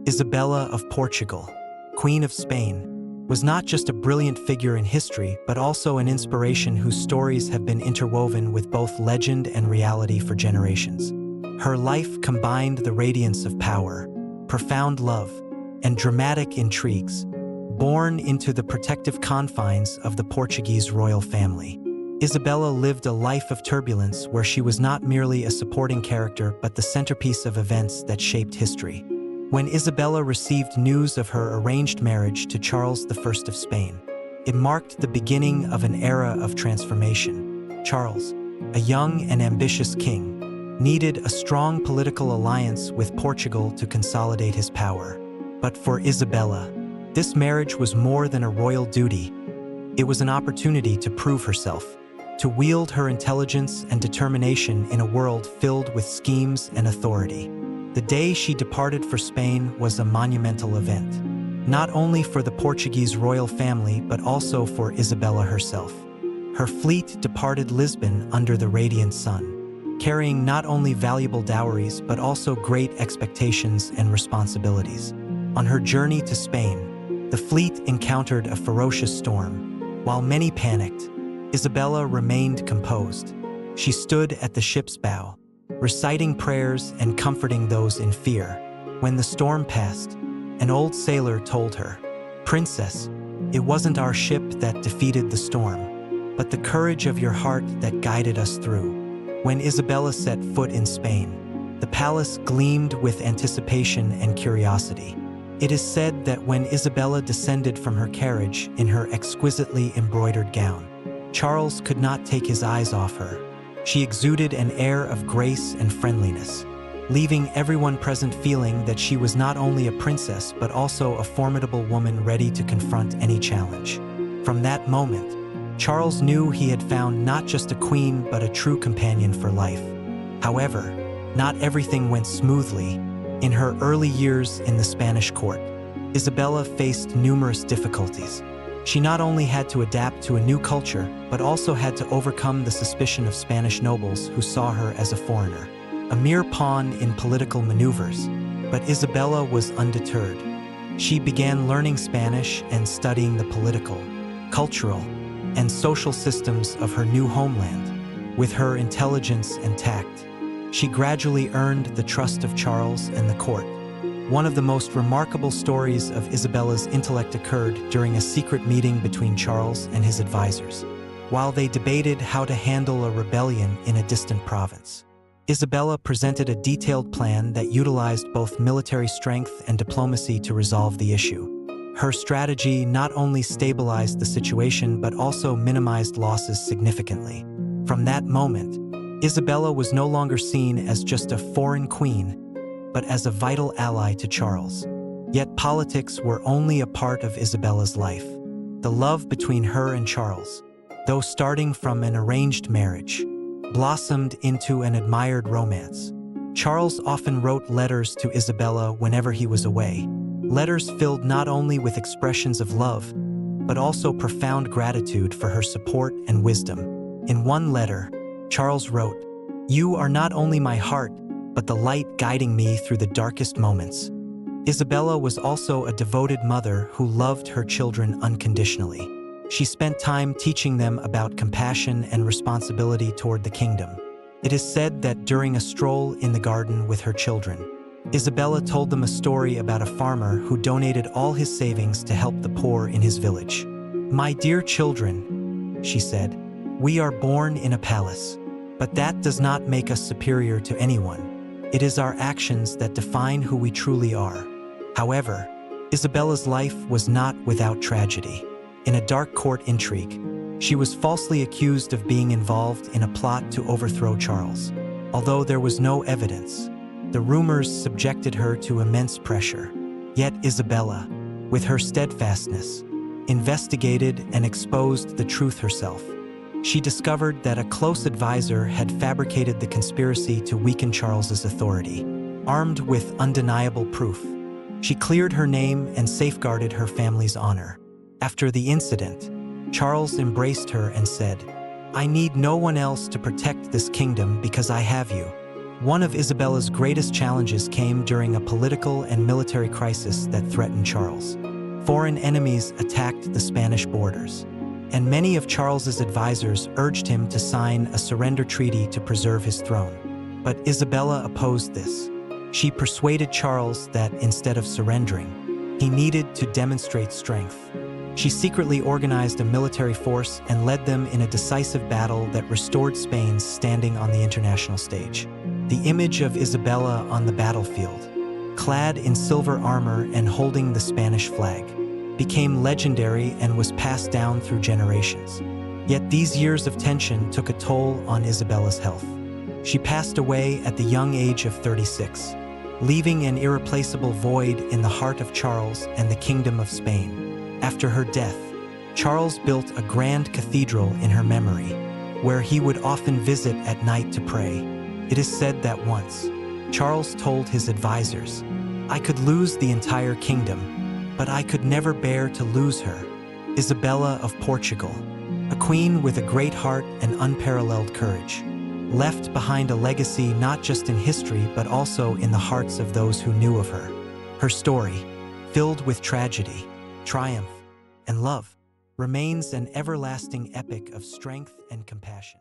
Isabella of Portugal, Queen of Spain, was not just a brilliant figure in history, but also an inspiration whose stories have been interwoven with both legend and reality for generations. Her life combined the radiance of power, profound love, and dramatic intrigues. Born into the protective confines of the Portuguese royal family, Isabella lived a life of turbulence where she was not merely a supporting character but the centerpiece of events that shaped history. When Isabella received news of her arranged marriage to Charles I of Spain, it marked the beginning of an era of transformation. Charles, a young and ambitious king, needed a strong political alliance with Portugal to consolidate his power. But for Isabella, this marriage was more than a royal duty. It was an opportunity to prove herself, to wield her intelligence and determination in a world filled with schemes and authority. The day she departed for Spain was a monumental event, not only for the Portuguese royal family but also for Isabella herself. Her fleet departed Lisbon under the radiant sun, carrying not only valuable dowries but also great expectations and responsibilities. On her journey to Spain, the fleet encountered a ferocious storm. While many panicked, Isabella remained composed. She stood at the ship's bow, reciting prayers and comforting those in fear. When the storm passed, an old sailor told her, "Princess, it wasn't our ship that defeated the storm, but the courage of your heart that guided us through." When Isabella set foot in Spain, the palace gleamed with anticipation and curiosity. It is said that when Isabella descended from her carriage in her exquisitely embroidered gown, Charles could not take his eyes off her. She exuded an air of grace and friendliness, leaving everyone present feeling that she was not only a princess but also a formidable woman ready to confront any challenge. From that moment, Charles knew he had found not just a queen but a true companion for life. However, not everything went smoothly. In her early years in the Spanish court, Isabella faced numerous difficulties. She not only had to adapt to a new culture, but also had to overcome the suspicion of Spanish nobles who saw her as a foreigner, a mere pawn in political maneuvers. But Isabella was undeterred. She began learning Spanish and studying the political, cultural, and social systems of her new homeland. With her intelligence and tact, she gradually earned the trust of Charles and the court. One of the most remarkable stories of Isabella's intellect occurred during a secret meeting between Charles and his advisors, while they debated how to handle a rebellion in a distant province. Isabella presented a detailed plan that utilized both military strength and diplomacy to resolve the issue. Her strategy not only stabilized the situation but also minimized losses significantly. From that moment, Isabella was no longer seen as just a foreign queen, but as a vital ally to Charles. Yet politics were only a part of Isabella's life. The love between her and Charles, though starting from an arranged marriage, blossomed into an admired romance. Charles often wrote letters to Isabella whenever he was away, letters filled not only with expressions of love, but also profound gratitude for her support and wisdom. In one letter, Charles wrote, "You are not only my heart, but the light guiding me through the darkest moments." Isabella was also a devoted mother who loved her children unconditionally. She spent time teaching them about compassion and responsibility toward the kingdom. It is said that during a stroll in the garden with her children, Isabella told them a story about a farmer who donated all his savings to help the poor in his village. "My dear children," she said, "we are born in a palace, but that does not make us superior to anyone. It is our actions that define who we truly are." However, Isabella's life was not without tragedy. In a dark court intrigue, she was falsely accused of being involved in a plot to overthrow Charles. Although there was no evidence, the rumors subjected her to immense pressure. Yet Isabella, with her steadfastness, investigated and exposed the truth herself. She discovered that a close advisor had fabricated the conspiracy to weaken Charles's authority. Armed with undeniable proof, she cleared her name and safeguarded her family's honor. After the incident, Charles embraced her and said, "I need no one else to protect this kingdom because I have you." One of Isabella's greatest challenges came during a political and military crisis that threatened Charles. Foreign enemies attacked the Spanish borders, and many of Charles's advisors urged him to sign a surrender treaty to preserve his throne. But Isabella opposed this. She persuaded Charles that instead of surrendering, he needed to demonstrate strength. She secretly organized a military force and led them in a decisive battle that restored Spain's standing on the international stage. The image of Isabella on the battlefield, clad in silver armor and holding the Spanish flag, became legendary and was passed down through generations. Yet these years of tension took a toll on Isabella's health. She passed away at the young age of 36, leaving an irreplaceable void in the heart of Charles and the Kingdom of Spain. After her death, Charles built a grand cathedral in her memory, where he would often visit at night to pray. It is said that once, Charles told his advisors, "I could lose the entire kingdom, but I could never bear to lose her." Isabella of Portugal, a queen with a great heart and unparalleled courage, left behind a legacy not just in history but also in the hearts of those who knew of her. Her story, filled with tragedy, triumph, and love, remains an everlasting epic of strength and compassion.